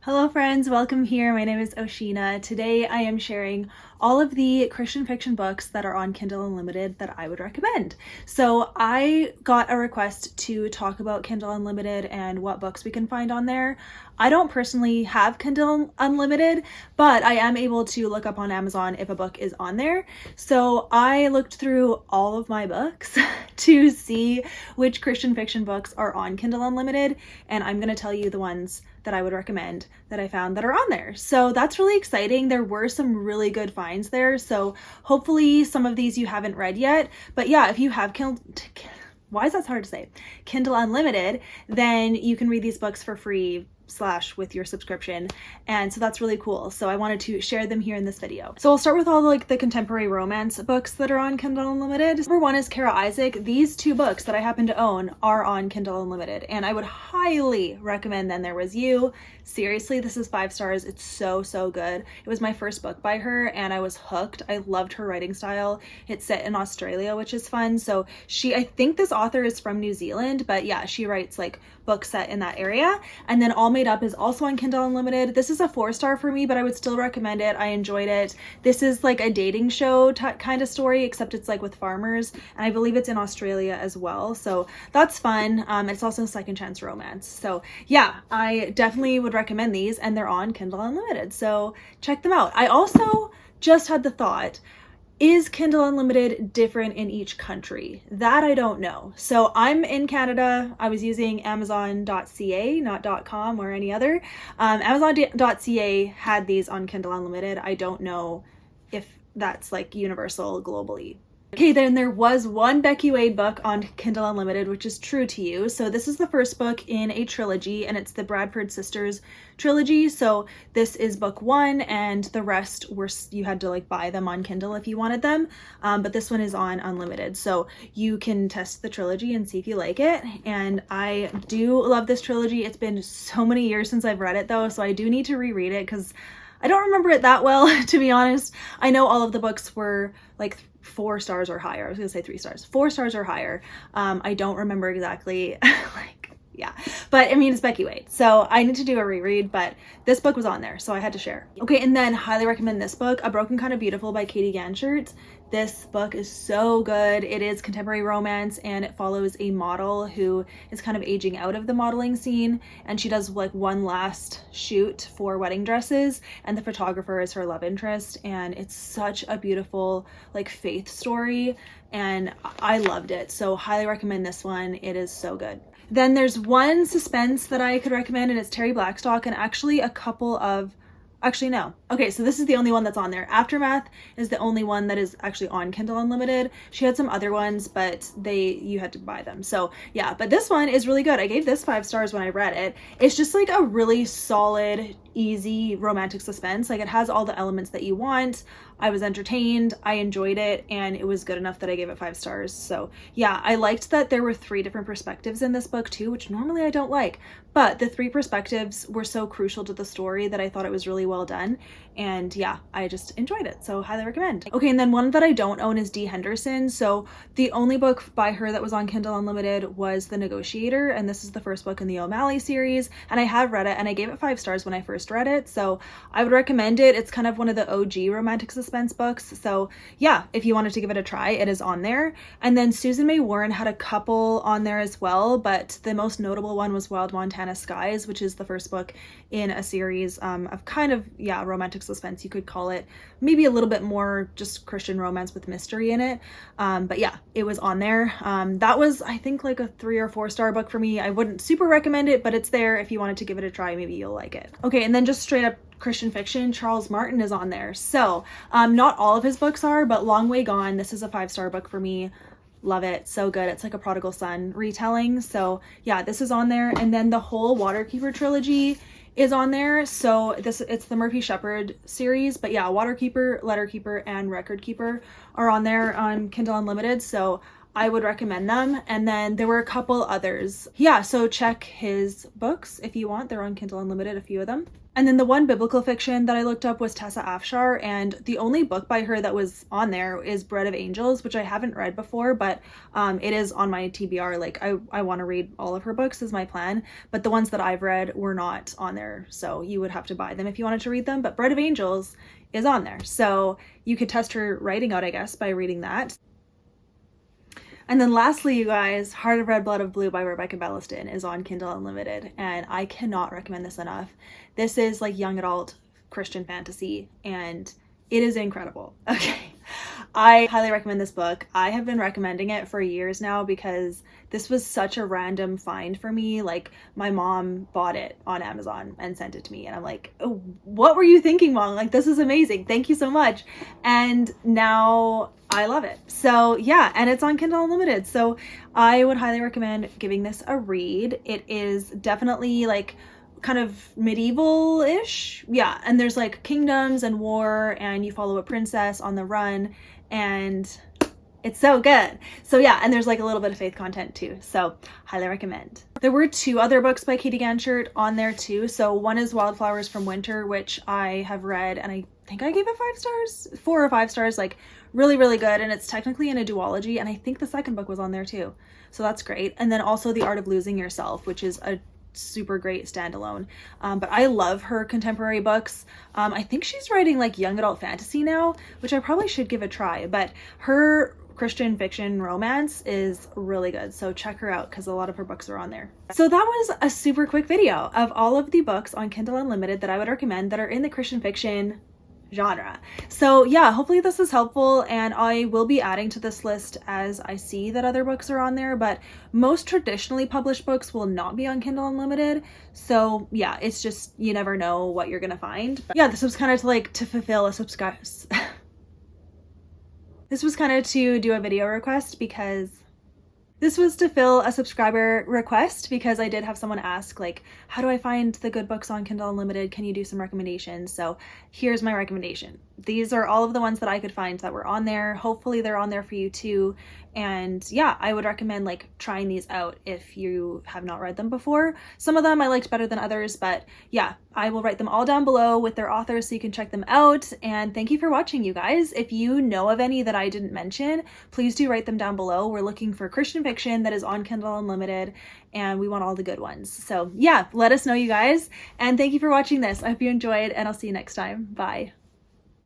Hello friends, welcome here. My name is Oceana. Today I am sharing all of the Christian fiction books that are on Kindle Unlimited that I would recommend. So I got a request to talk about Kindle Unlimited and what books we can find on there. I don't personally have Kindle Unlimited, but I am able to look up on Amazon if a book is on there. So I looked through all of my books to see which Christian fiction books are on Kindle Unlimited, and I'm going to tell you the ones that I would recommend that I found that are on there. So that's really exciting. There were some really good finds there. So hopefully some of these you haven't read yet. But yeah, if you have why is that so hard to say? Kindle Unlimited, then you can read these books for free / with your subscription, and so that's really cool. So I wanted to share them here in this video. So I'll start with all the contemporary romance books that are on Kindle Unlimited. Number one is Kara Isaac. These two books that I happen to own are on Kindle Unlimited, and I would highly recommend Then There Was You. Seriously, this is 5 stars. It's so good. It was my first book by her and I was hooked. I loved her writing style. It's set in Australia, which is fun. So I think this author is from New Zealand, but yeah, she writes books set in that area. And then All Made Up is also on Kindle Unlimited. This is a 4-star for me, but I would still recommend it. I enjoyed it. This is a dating show kind of story, except it's with farmers, and I believe it's in Australia as well. So that's fun. It's also a second chance romance. So yeah, I definitely would recommend these, and they're on Kindle Unlimited. So check them out. I also just had the thought, is Kindle Unlimited different in each country? That I don't know. So I'm in Canada. I was using Amazon.ca, not .com or any other. Amazon.ca had these on Kindle Unlimited. I don't know if that's universal globally. Okay, then there was one Becky Wade book on Kindle Unlimited, which is True to You. So this is the first book in a trilogy, and it's the Bradford Sisters trilogy. So this is book 1, and the rest you had to buy them on Kindle if you wanted them. But this one is on Unlimited. So you can test the trilogy and see if you like it. And I do love this trilogy. It's been so many years since I've read it though, so I do need to reread it because I don't remember it that well, to be honest. I know all of the books were 4 stars or higher. I was gonna say 3 stars. 4 stars or higher. I don't remember exactly, yeah. But I mean, it's Becky Wade, so I need to do a reread, but this book was on there, so I had to share. Okay, and then highly recommend this book, A Broken Kind of Beautiful by Katie Ganshert. This book is so good. It is contemporary romance, and it follows a model who is kind of aging out of the modeling scene, and she does one last shoot for wedding dresses, and the photographer is her love interest, and it's such a beautiful faith story, and I loved it. So highly recommend this one. It is so good. Then there's one suspense that I could recommend, and it's Terri Blackstock, and actually a couple of no. Okay, so this is the only one that's on there. Aftermath is the only one that is actually on Kindle Unlimited. She had some other ones, but you had to buy them. So yeah, but this one is really good. I gave this 5 stars when I read it. It's just a really solid, easy romantic suspense. It has all the elements that you want. I was entertained, I enjoyed it, and it was good enough that I gave it 5 stars. So yeah, I liked that there were 3 different perspectives in this book too, which normally I don't like, but the 3 perspectives were so crucial to the story that I thought it was really well done. And yeah, I just enjoyed it, so highly recommend. Okay, and then one that I don't own is Dee Henderson. So the only book by her that was on Kindle Unlimited was The Negotiator, and this is the first book in the O'Malley series, and I have read it, and I gave it 5 stars when I first read it, so I would recommend it. It's kind of one of the OG romantic suspense books, so yeah, if you wanted to give it a try, it is on there. And then Susan May Warren had a couple on there as well, but the most notable one was Wild Montana Skies, which is the first book in a series of kind of, yeah, romantic suspense, you could call it. Maybe a little bit more just Christian romance with mystery in it. But yeah, it was on there. That was, I think, a 3 or 4 star book for me. I wouldn't super recommend it, but it's there. If you wanted to give it a try, maybe you'll like it. Okay, and then just straight up Christian fiction, Charles Martin is on there. So not all of his books are, but Long Way Gone, this is a 5-star book for me. Love it, so good. It's like a prodigal son retelling. So yeah, this is on there. And then the whole Waterkeeper trilogy is on there. So it's the Murphy Shepherd series, but yeah, Waterkeeper, Letterkeeper, and Record Keeper are on there on Kindle Unlimited. So I would recommend them. And then there were a couple others. Yeah, so check his books if you want. They're on Kindle Unlimited, a few of them. And then the one biblical fiction that I looked up was Tessa Afshar, and the only book by her that was on there is Bread of Angels, which I haven't read before, but it is on my TBR. Like, I want to read all of her books is my plan, but the ones that I've read were not on there, so you would have to buy them if you wanted to read them, but Bread of Angels is on there, so you could test her writing out, I guess, by reading that. And then lastly, you guys, Heart of Red, Blood of Blue by Rebecca Belliston is on Kindle Unlimited, and I cannot recommend this enough. This is like young adult Christian fantasy, and it is incredible. Okay, I highly recommend this book. I have been recommending it for years now because this was such a random find for me. Like, my mom bought it on Amazon and sent it to me, and I'm like, oh, what were you thinking, Mom? Like, this is amazing. Thank you so much. And now I love it. So yeah, and it's on Kindle Unlimited. So I would highly recommend giving this a read. It is definitely like kind of medieval-ish. Yeah, and there's like kingdoms and war, and you follow a princess on the run, and it's so good. So yeah, and there's like a little bit of faith content too. So highly recommend. There were 2 other books by Katie Ganshert on there too. So one is Wildflowers from Winter, which I have read, and I think I gave it 5 stars, 4 or 5 stars, like really, really good. And it's technically in a duology, and I think the second book was on there too. So that's great. And then also The Art of Losing Yourself, which is a super great standalone. But I love her contemporary books. I think she's writing like young adult fantasy now, which I probably should give a try, but her Christian fiction romance is really good. So check her out because a lot of her books are on there. So that was a super quick video of all of the books on Kindle Unlimited that I would recommend that are in the Christian fiction genre. So yeah, hopefully this is helpful, and I will be adding to this list as I see that other books are on there, but most traditionally published books will not be on Kindle Unlimited. So yeah, it's just, you never know what you're gonna find. But yeah, this was kind of to fulfill a subscribe. This was kind of to do a video request because this was to fill a subscriber request because I did have someone ask, like, how do I find the good books on Kindle Unlimited? Can you do some recommendations? So here's my recommendation. These are all of the ones that I could find that were on there. Hopefully they're on there for you too. And yeah, I would recommend like trying these out if you have not read them before. Some of them I liked better than others, but yeah, I will write them all down below with their authors so you can check them out. And thank you for watching, you guys. If you know of any that I didn't mention, please do write them down below. We're looking for Christian fiction that is on Kindle Unlimited, and we want all the good ones. So yeah, let us know, you guys. And thank you for watching this. I hope you enjoyed, and I'll see you next time. Bye.